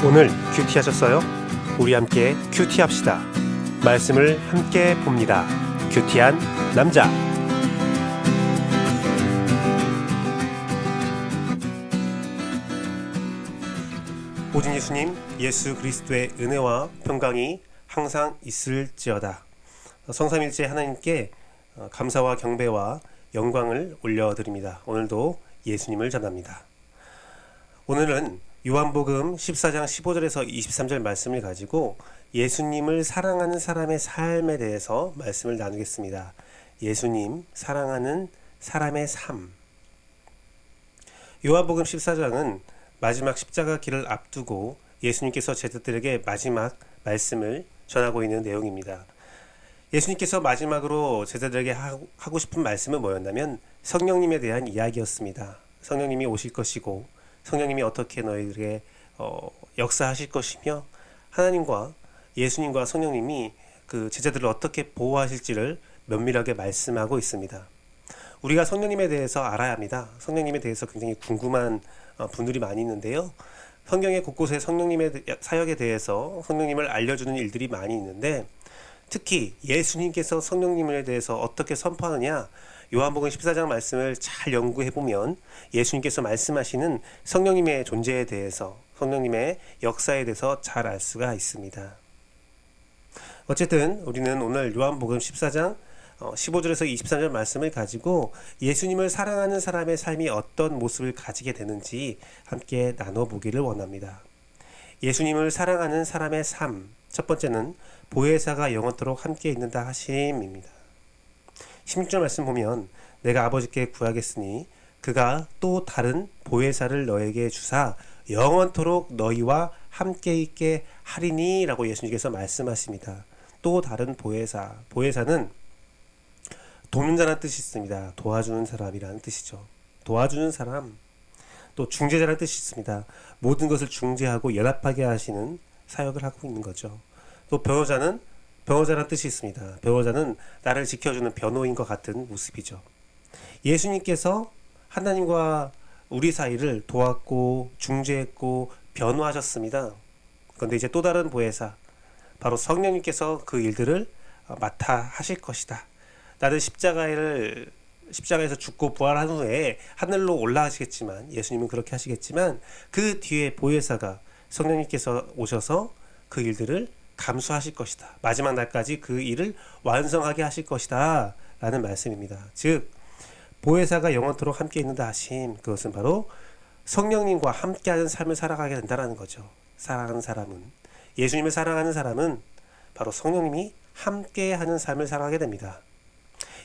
오늘 큐티 하셨어요? 우리 함께 큐티 합시다. 말씀을 함께 봅니다. 큐티한 남자. 오직 예수님, 예수 그리스도의 은혜와 평강이 항상 있을지어다. 성삼일체 하나님께 감사와 경배와 영광을 올려드립니다. 오늘도 예수님을 전합니다. 오늘은 요한복음 14장 15절에서 23절 말씀을 가지고 예수님을 사랑하는 사람의 삶에 대해서 말씀을 나누겠습니다. 예수님 사랑하는 사람의 삶. 요한복음 14장은 마지막 십자가 길을 앞두고 예수님께서 제자들에게 마지막 말씀을 전하고 있는 내용입니다. 예수님께서 마지막으로 제자들에게 하고 싶은 말씀은 뭐였냐면 성령님에 대한 이야기였습니다. 성령님이 오실 것이고 성령님이 어떻게 너희들에게 역사하실 것이며 하나님과 예수님과 성령님이 그 제자들을 어떻게 보호하실지를 면밀하게 말씀하고 있습니다. 우리가 성령님에 대해서 알아야 합니다. 성령님에 대해서 굉장히 궁금한 분들이 많이 있는데요. 성경의 곳곳에 성령님의 사역에 대해서 성령님을 알려주는 일들이 많이 있는데 특히 예수님께서 성령님에 대해서 어떻게 선포하느냐, 요한복음 14장 말씀을 잘 연구해보면 예수님께서 말씀하시는 성령님의 존재에 대해서, 성령님의 역사에 대해서 잘 알 수가 있습니다. 어쨌든 우리는 오늘 요한복음 14장 15절에서 23절 말씀을 가지고 예수님을 사랑하는 사람의 삶이 어떤 모습을 가지게 되는지 함께 나눠보기를 원합니다. 예수님을 사랑하는 사람의 삶, 첫 번째는 보혜사가 영원토록 함께 있는다 하심입니다. 16절 말씀 보면 내가 아버지께 구하겠으니 그가 또 다른 보혜사를 너에게 주사 영원토록 너희와 함께 있게 하리니 라고 예수님께서 말씀하십니다. 또 다른 보혜사, 보혜사는 돕는 자라는 뜻이 있습니다. 도와주는 사람이라는 뜻이죠. 도와주는 사람, 또 중재자라는 뜻이 있습니다. 모든 것을 중재하고 연합하게 하시는 사역을 하고 있는 거죠. 또 변호자는 변호자라는 뜻이 있습니다. 변호자는 나를 지켜주는 변호인과 같은 모습이죠. 예수님께서 하나님과 우리 사이를 도왔고 중재했고 변호하셨습니다. 그런데 이제 또 다른 보혜사, 바로 성령님께서 그 일들을 맡아 하실 것이다. 나는 십자가에서 죽고 부활한 후에 하늘로 올라가시겠지만, 예수님은 그렇게 하시겠지만 그 뒤에 보혜사가 성령님께서 오셔서 그 일들을 감수하실 것이다. 마지막 날까지 그 일을 완성하게 하실 것이다 라는 말씀입니다. 즉 보혜사가 영원토록 함께 있는다 하심, 그것은 바로 성령님과 함께하는 삶을 살아가게 된다는 거죠. 사랑하는 사람은, 예수님을 사랑하는 사람은 바로 성령님이 함께하는 삶을 살아가게 됩니다.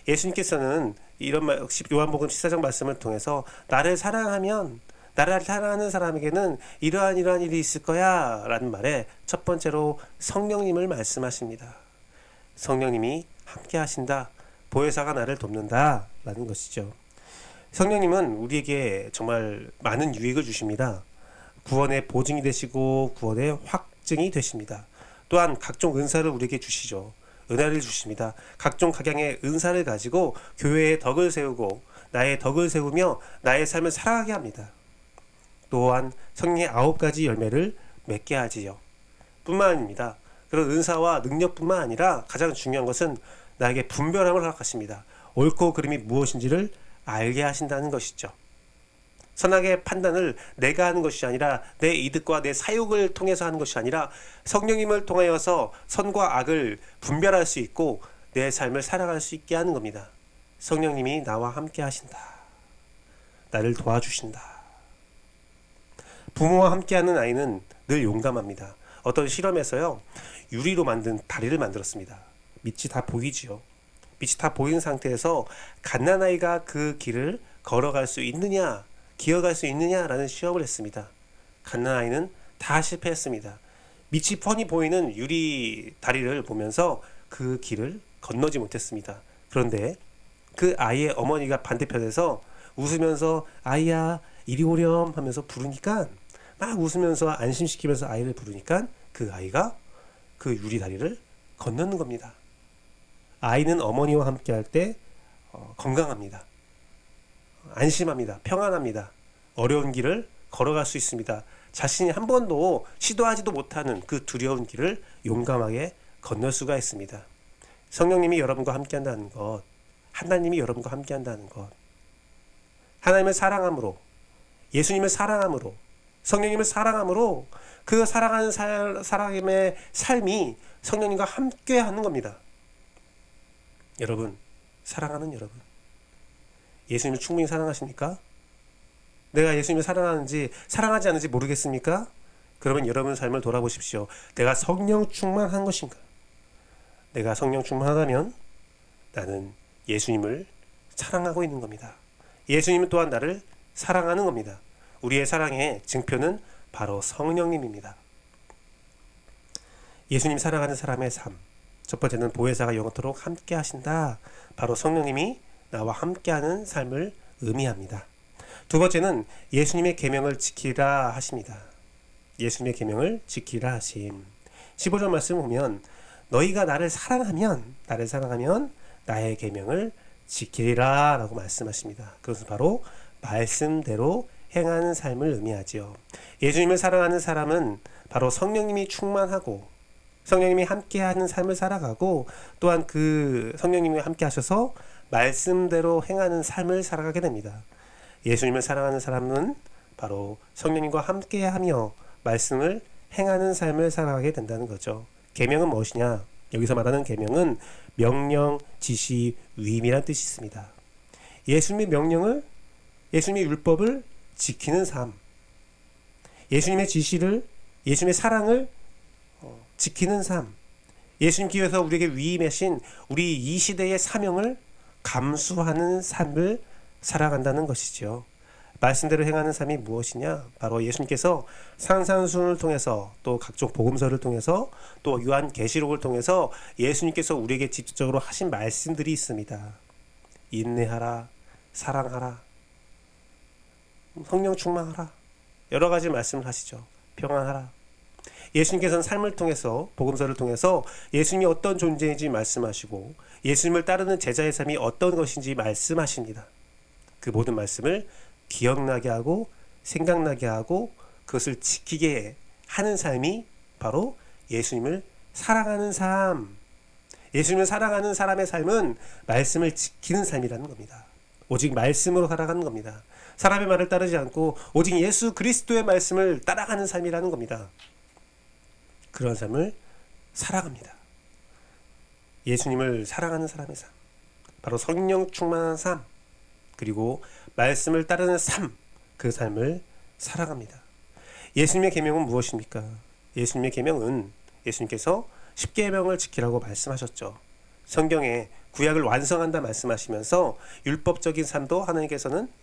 예수님께서는 이런 요한복음 14장 말씀을 통해서 나를 사랑하면, 나를 사랑하는 사람에게는 이러한 일이 있을 거야 라는 말에 첫 번째로 성령님을 말씀하십니다. 성령님이 함께 하신다, 보혜사가 나를 돕는다 라는 것이죠. 성령님은 우리에게 정말 많은 유익을 주십니다. 구원의 보증이 되시고 구원의 확증이 되십니다. 또한 각종 은사를 우리에게 주시죠. 은혜를 주십니다. 각종 각양의 은사를 가지고 교회의 덕을 세우고 나의 덕을 세우며 나의 삶을 살아가게 합니다. 또한 성령의 9가지 열매를 맺게 하지요. 뿐만 아닙니다. 그런 은사와 능력뿐만 아니라 가장 중요한 것은 나에게 분별함을 허락하십니다. 옳고 그름이 무엇인지를 알게 하신다는 것이죠. 선악의 판단을 내가 하는 것이 아니라 내 이득과 내 사욕을 통해서 하는 것이 아니라 성령님을 통하여서 선과 악을 분별할 수 있고 내 삶을 살아갈 수 있게 하는 겁니다. 성령님이 나와 함께 하신다. 나를 도와주신다. 부모와 함께하는 아이는 늘 용감합니다. 어떤 실험에서요, 유리로 만든 다리를 만들었습니다. 밑이 다 보이지요. 밑이 다 보이는 상태에서 갓난아이가 그 길을 걸어갈 수 있느냐, 기어갈 수 있느냐라는 시험을 했습니다. 갓난아이는 다 실패했습니다. 밑이 뻔히 보이는 유리 다리를 보면서 그 길을 건너지 못했습니다. 그런데 그 아이의 어머니가 반대편에서 웃으면서 아이야 이리 오렴 하면서 부르니까, 막 웃으면서 안심시키면서 아이를 부르니까 그 아이가 그 유리 다리를 건너는 겁니다. 아이는 어머니와 함께 할 때 건강합니다. 안심합니다. 평안합니다. 어려운 길을 걸어갈 수 있습니다. 자신이 한 번도 시도하지도 못하는 그 두려운 길을 용감하게 건널 수가 있습니다. 성령님이 여러분과 함께한다는 것, 하나님이 여러분과 함께한다는 것, 하나님을 사랑함으로, 예수님을 사랑함으로, 성령님을 사랑함으로 그 사랑하는 사람의 삶이 성령님과 함께하는 겁니다. 여러분, 사랑하는 여러분, 예수님을 충분히 사랑하십니까? 내가 예수님을 사랑하는지 사랑하지 않는지 모르겠습니까? 그러면 여러분 삶을 돌아보십시오. 내가 성령 충만한 것인가? 내가 성령 충만하다면 나는 예수님을 사랑하고 있는 겁니다. 예수님은 또한 나를 사랑하는 겁니다. 우리의 사랑의 증표는 바로 성령님입니다. 예수님 사랑하는 사람의 삶. 첫 번째는 보혜사가 영원토록 함께 하신다. 바로 성령님이 나와 함께하는 삶을 의미합니다. 두 번째는 예수님의 계명을 지키라 하십니다. 예수님의 계명을 지키라 하심. 15절 말씀 보면 너희가 나를 사랑하면 나의 계명을 지키리라 라고 말씀하십니다. 그것은 바로 말씀대로 행하는 삶을 의미하지요. 예수님을 사랑하는 사람은 바로 성령님이 충만하고 성령님이 함께하는 삶을 살아가고 또한 그 성령님이 함께 하셔서 말씀대로 행하는 삶을 살아가게 됩니다. 예수님을 사랑하는 사람은 바로 성령님과 함께하며 말씀을 행하는 삶을 살아가게 된다는 거죠. 계명은 무엇이냐? 여기서 말하는 계명은 명령, 지시, 위임이란 뜻이 있습니다. 예수님의 명령을, 예수님의 율법을 지키는 삶, 예수님의 지시를, 예수님의 사랑을 지키는 삶, 예수님께서 우리에게 위임하신 우리 이 시대의 사명을 감수하는 삶을 살아간다는 것이죠. 말씀대로 행하는 삶이 무엇이냐? 바로 예수님께서 산상수훈을 통해서 또 각종 복음서를 통해서 또 요한계시록을 통해서 예수님께서 우리에게 직접적으로 하신 말씀들이 있습니다. 인내하라, 사랑하라, 성령 충만하라, 여러 가지 말씀을 하시죠. 평안하라. 예수님께서는 삶을 통해서 복음서를 통해서 예수님이 어떤 존재인지 말씀하시고 예수님을 따르는 제자의 삶이 어떤 것인지 말씀하십니다. 그 모든 말씀을 기억나게 하고 생각나게 하고 그것을 지키게 하는 삶이 바로 예수님을 사랑하는 삶. 예수님을 사랑하는 사람의 삶은 말씀을 지키는 삶이라는 겁니다. 오직 말씀으로 살아가는 겁니다. 사람의 말을 따르지 않고 오직 예수 그리스도의 말씀을 따라가는 삶이라는 겁니다. 그런 삶을 살아갑니다. 예수님을 사랑하는 사람의 삶, 바로 성령 충만한 삶, 그리고 말씀을 따르는 삶, 그 삶을 살아갑니다. 예수님의 계명은 무엇입니까? 예수님의 계명은 예수님께서 십계명을 지키라고 말씀하셨죠. 성경에 구약을 완성한다 말씀하시면서 율법적인 삶도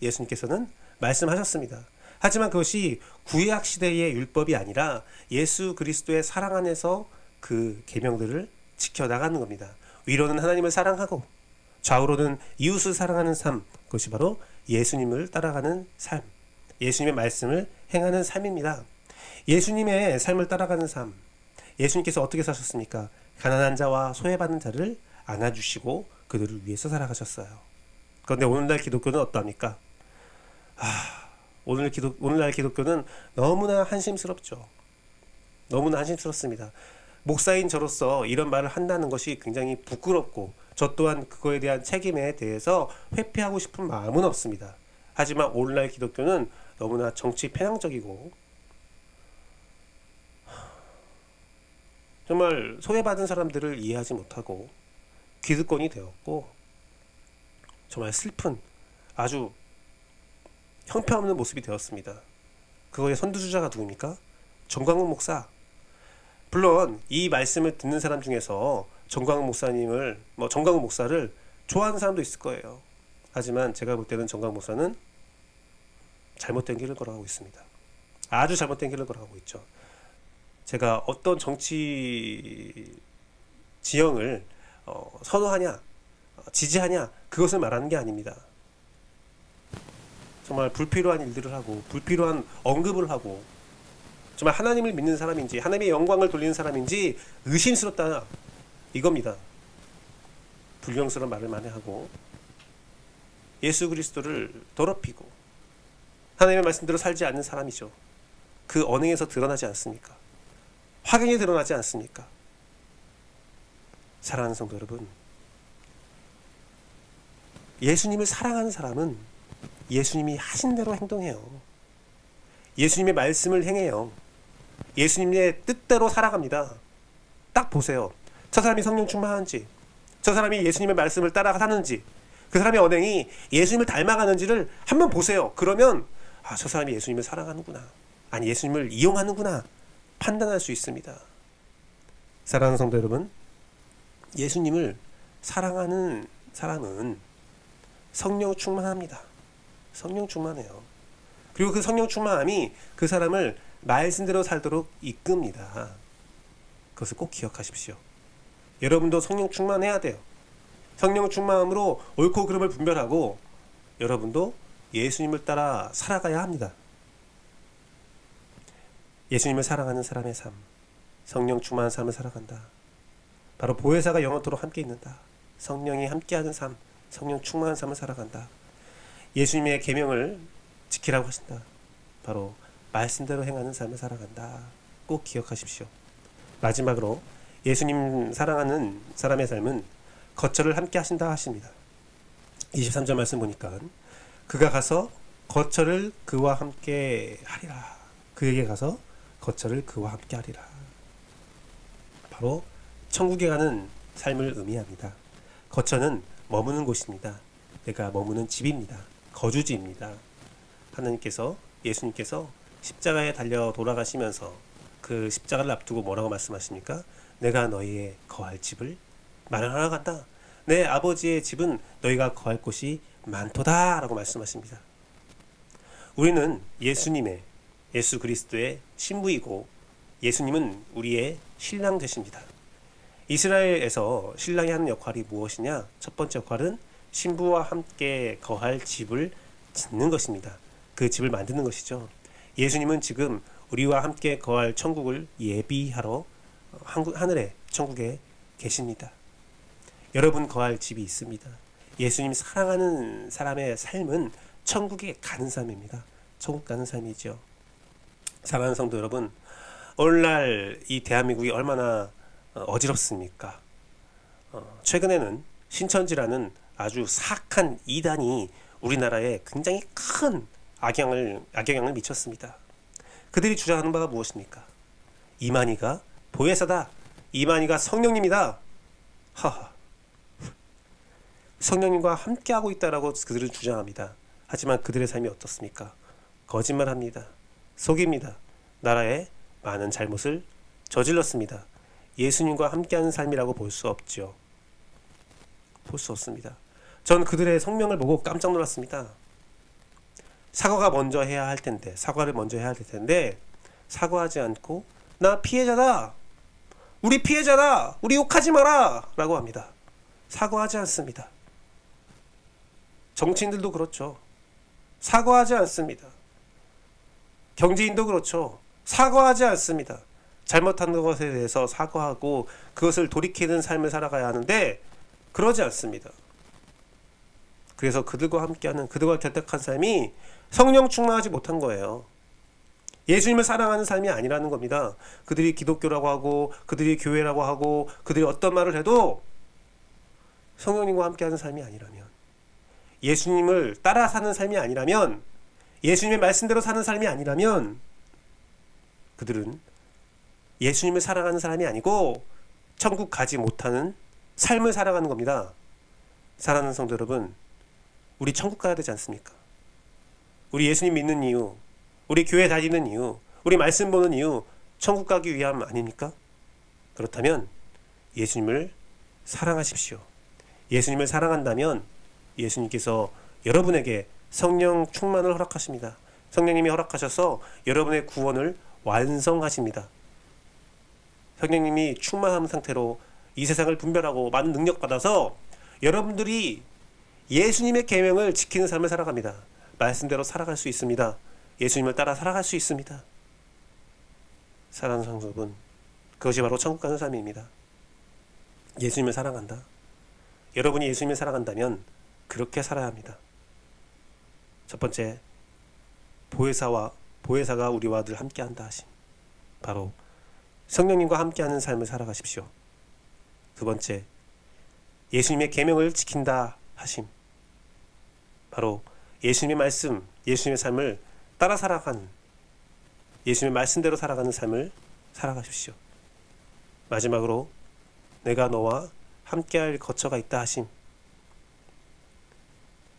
예수님께서는 말씀하셨습니다. 하지만 그것이 구약 시대의 율법이 아니라 예수 그리스도의 사랑 안에서 그 계명들을 지켜나가는 겁니다. 위로는 하나님을 사랑하고 좌우로는 이웃을 사랑하는 삶, 그것이 바로 예수님을 따라가는 삶, 예수님의 말씀을 행하는 삶입니다. 예수님의 삶을 따라가는 삶, 예수님께서 어떻게 사셨습니까? 가난한 자와 소외받는 자를 안아주시고 그들을 위해서 살아가셨어요. 그런데 오늘날 기독교는 어떠합니까? 오늘날 기독교는 너무나 한심스럽죠. 너무나 한심스럽습니다. 목사인 저로서 이런 말을 한다는 것이 굉장히 부끄럽고 저 또한 그거에 대한 책임에 대해서 회피하고 싶은 마음은 없습니다. 하지만 오늘날 기독교는 너무나 정치 편향적이고 정말 소외받은 사람들을 이해하지 못하고 기득권이 되었고 정말 슬픈 아주 형편없는 모습이 되었습니다. 그거의 선두주자가 누굽니까? 정광훈 목사. 물론 이 말씀을 듣는 사람 중에서 정광훈 목사를 좋아하는 사람도 있을 거예요. 하지만 제가 볼 때는 정광훈 목사는 잘못된 길을 걸어가고 있습니다. 아주 잘못된 길을 걸어가고 있죠. 제가 어떤 정치 지형을 선호하냐, 지지하냐, 그것을 말하는 게 아닙니다. 정말 불필요한 일들을 하고 불필요한 언급을 하고 정말 하나님을 믿는 사람인지 하나님의 영광을 돌리는 사람인지 의심스럽다 이겁니다. 불경스러운 말을 많이 하고 예수 그리스도를 더럽히고 하나님의 말씀대로 살지 않는 사람이죠. 그 언행에서 드러나지 않습니까? 확연히 드러나지 않습니까? 사랑하는 성도 여러분, 예수님을 사랑하는 사람은 예수님이 하신 대로 행동해요. 예수님의 말씀을 행해요. 예수님의 뜻대로 살아갑니다. 딱 보세요. 저 사람이 성령 충만한지, 저 사람이 예수님의 말씀을 따라 사는지, 그 사람의 언행이 예수님을 닮아가는지를 한번 보세요. 그러면 저 사람이 예수님을 사랑하는구나, 아니 예수님을 이용하는구나 판단할 수 있습니다. 사랑하는 성도 여러분, 예수님을 사랑하는 사람은 성령 충만합니다. 성령 충만해요. 그리고 그 성령 충만함이 그 사람을 말씀대로 살도록 이끕니다. 그것을 꼭 기억하십시오. 여러분도 성령 충만해야 돼요. 성령 충만함으로 옳고 그름을 분별하고 여러분도 예수님을 따라 살아가야 합니다. 예수님을 사랑하는 사람의 삶, 성령 충만한 삶을 살아간다. 바로 보혜사가 영원토록 함께 있는다. 성령이 함께하는 삶, 성령 충만한 삶을 살아간다. 예수님의 계명을 지키라고 하신다. 바로 말씀대로 행하는 삶을 살아간다. 꼭 기억하십시오. 마지막으로 예수님 사랑하는 사람의 삶은 거처를 함께 하신다 하십니다. 23절 말씀 보니까 그가 가서 거처를 그와 함께 하리라. 그에게 가서 거처를 그와 함께 하리라. 바로 천국에 가는 삶을 의미합니다. 거처는 머무는 곳입니다. 내가 머무는 집입니다. 거주지입니다. 하나님께서, 예수님께서 십자가에 달려 돌아가시면서 그 십자가를 앞두고 뭐라고 말씀하십니까? 내가 너희의 거할 집을 마련하러 간다. 내 아버지의 집은 너희가 거할 곳이 많도다 라고 말씀하십니다. 우리는 예수님의, 예수 그리스도의 신부이고 예수님은 우리의 신랑 되십니다. 이스라엘에서 신랑이 하는 역할이 무엇이냐? 첫 번째 역할은 신부와 함께 거할 집을 짓는 것입니다. 그 집을 만드는 것이죠. 예수님은 지금 우리와 함께 거할 천국을 예비하러 하늘의 천국에 계십니다. 여러분 거할 집이 있습니다. 예수님 사랑하는 사람의 삶은 천국에 가는 삶입니다. 천국 가는 삶이죠. 사랑하는 성도 여러분, 오늘날 이 대한민국이 얼마나 어지럽습니까? 최근에는 신천지라는 아주 사악한 이단이 우리나라에 굉장히 큰 악영향을 미쳤습니다. 그들이 주장하는 바가 무엇입니까? 이만희가 보혜사다. 이만희가 성령님이다. 하하. 성령님과 함께하고 있다라고 그들은 주장합니다. 하지만 그들의 삶이 어떻습니까? 거짓말합니다. 속입니다. 나라에 많은 잘못을 저질렀습니다. 예수님과 함께하는 삶이라고 볼 수 없죠. 볼 수 없습니다. 전 그들의 성명을 보고 깜짝 놀랐습니다. 사과가 먼저 해야 할 텐데, 사과를 먼저 해야 할 텐데 사과하지 않고 나 피해자다. 우리 피해자다. 우리 욕하지 마라. 라고 합니다. 사과하지 않습니다. 정치인들도 그렇죠. 사과하지 않습니다. 경제인도 그렇죠. 사과하지 않습니다. 잘못한 것에 대해서 사과하고 그것을 돌이키는 삶을 살아가야 하는데 그러지 않습니다. 그래서 그들과 함께하는, 그들과 결탁한 삶이 성령 충만하지 못한 거예요. 예수님을 사랑하는 삶이 아니라는 겁니다. 그들이 기독교라고 하고 그들이 교회라고 하고 그들이 어떤 말을 해도 성령님과 함께하는 삶이 아니라면, 예수님을 따라 사는 삶이 아니라면, 예수님의 말씀대로 사는 삶이 아니라면 그들은 예수님을 사랑하는 사람이 아니고 천국 가지 못하는 삶을 살아가는 겁니다. 사랑하는 성도 여러분, 우리 천국 가야 되지 않습니까? 우리 예수님 믿는 이유, 우리 교회 다니는 이유, 우리 말씀 보는 이유 천국 가기 위함 아닙니까? 그렇다면 예수님을 사랑하십시오. 예수님을 사랑한다면 예수님께서 여러분에게 성령 충만을 허락하십니다. 성령님이 허락하셔서 여러분의 구원을 완성하십니다. 성령님이 충만한 상태로 이 세상을 분별하고 많은 능력 받아서 여러분들이 예수님의 계명을 지키는 삶을 살아갑니다. 말씀대로 살아갈 수 있습니다. 예수님을 따라 살아갈 수 있습니다. 사랑하는 성도분, 그것이 바로 천국 가는 삶입니다. 예수님을 사랑한다. 여러분이 예수님을 사랑한다면 그렇게 살아야 합니다. 첫 번째, 보혜사와 보혜사가 우리와 늘 함께한다 하심. 바로 성령님과 함께하는 삶을 살아가십시오. 두 번째, 예수님의 계명을 지킨다 하심. 바로 예수님의 말씀, 예수님의 삶을 따라 살아가는, 예수님의 말씀대로 살아가는 삶을 살아가십시오. 마지막으로 내가 너와 함께할 거처가 있다 하심.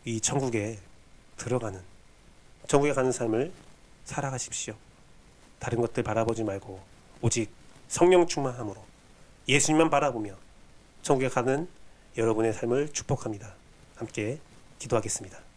이 천국에 들어가는, 천국에 가는 삶을 살아가십시오. 다른 것들 바라보지 말고 오직 성령 충만함으로 예수님만 바라보며 천국에 가는 여러분의 삶을 축복합니다. 함께 기도하겠습니다.